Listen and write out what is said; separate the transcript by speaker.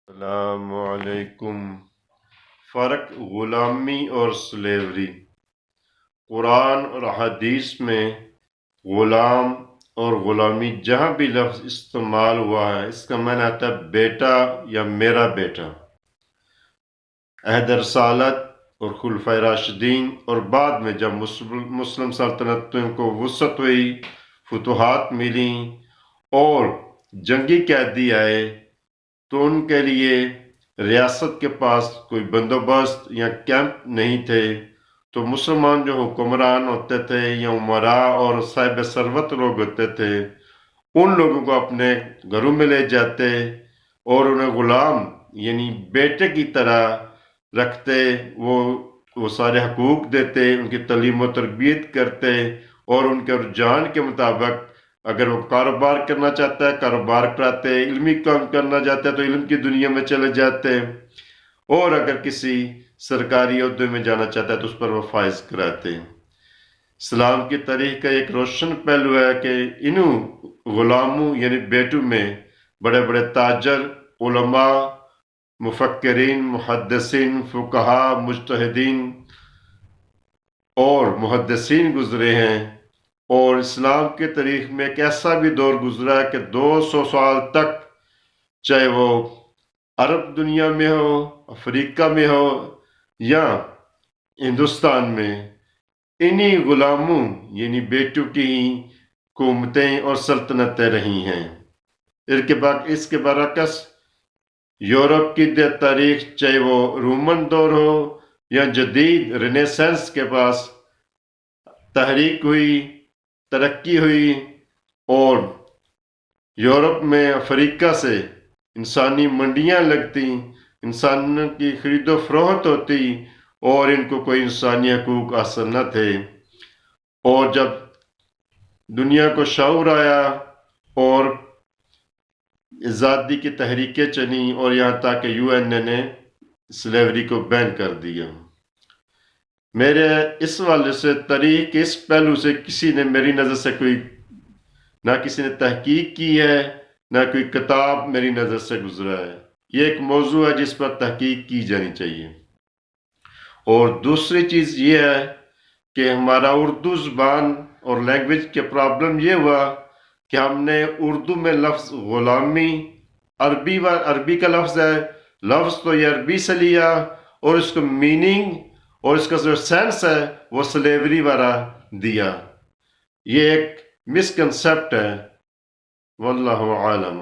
Speaker 1: السلام علیکم۔ فرق غلامی اور سلیوری۔ قرآن اور حدیث میں غلام اور غلامی جہاں بھی لفظ استعمال ہوا ہے اس کا معنی آتا ہے بیٹا یا میرا بیٹا۔ عہد رسالت اور خلفائے راشدین اور بعد میں جب مسلم سلطنتوں کو وسعت ہوئی، فتوحات ملیں اور جنگی قیدی آئے تو ان کے لیے ریاست کے پاس کوئی بندوبست یا کیمپ نہیں تھے، تو مسلمان جو حکمران ہوتے تھے یا عمراء اور صاحب ثروت لوگ ہوتے تھے ان لوگوں کو اپنے گھروں میں لے جاتے اور انہیں غلام یعنی بیٹے کی طرح رکھتے، وہ سارے حقوق دیتے، ان کی تعلیم و تربیت کرتے اور ان کے رجحان کے مطابق اگر وہ کاروبار کرنا چاہتا ہے کاروبار کراتے، علمی کام کرنا چاہتا ہے تو علم کی دنیا میں چلے جاتے، اور اگر کسی سرکاری عہدے میں جانا چاہتا ہے تو اس پر وہ فائز کراتے۔ اسلام کی تاریخ کا ایک روشن پہلو ہے کہ انہوں غلاموں یعنی بیٹوں میں بڑے بڑے تاجر، علماء، مفکرین، محدثین، فقہاء، مجتہدین اور محدثین گزرے ہیں، اور اسلام کی تاریخ میں ایک ایسا بھی دور گزرا ہے کہ 200 سال تک چاہے وہ عرب دنیا میں ہو، افریقہ میں ہو یا ہندوستان میں، انہی غلاموں یعنی بیٹوں کی ہی حکومتیں اور سلطنتیں رہی ہیں۔ اس کے برعکس یورپ کی تاریخ چاہے وہ رومن دور ہو یا جدید رینیسانس کے پاس تحریک ہوئی، ترقی ہوئی، اور یورپ میں افریقہ سے انسانی منڈیاں لگتی، انسانوں کی خرید و فروخت ہوتی اور ان کو کوئی انسانی حقوق حاصل نہ تھے، اور جب دنیا کو شعور آیا اور آزادی کی تحریکیں چلیں اور یہاں تک کہ UN نے سلیوری کو بین کر دیا۔ میرے اس والے سے تاریخ کے اس پہلو سے کسی نے میری نظر سے نہ کسی نے تحقیق کی ہے، نہ کوئی کتاب میری نظر سے گزرا ہے۔ یہ ایک موضوع ہے جس پر تحقیق کی جانی چاہیے۔ اور دوسری چیز یہ ہے کہ ہمارا اردو زبان اور لینگویج کے پرابلم یہ ہوا کہ ہم نے اردو میں لفظ غلامی عربی کا لفظ ہے، لفظ تو یہ عربی سے لیا اور اس کو میننگ اور اس کا جو سینس ہے وہ سلیوری والا دیا۔ یہ ایک مسکنسیپٹ ہے، واللہ عالم۔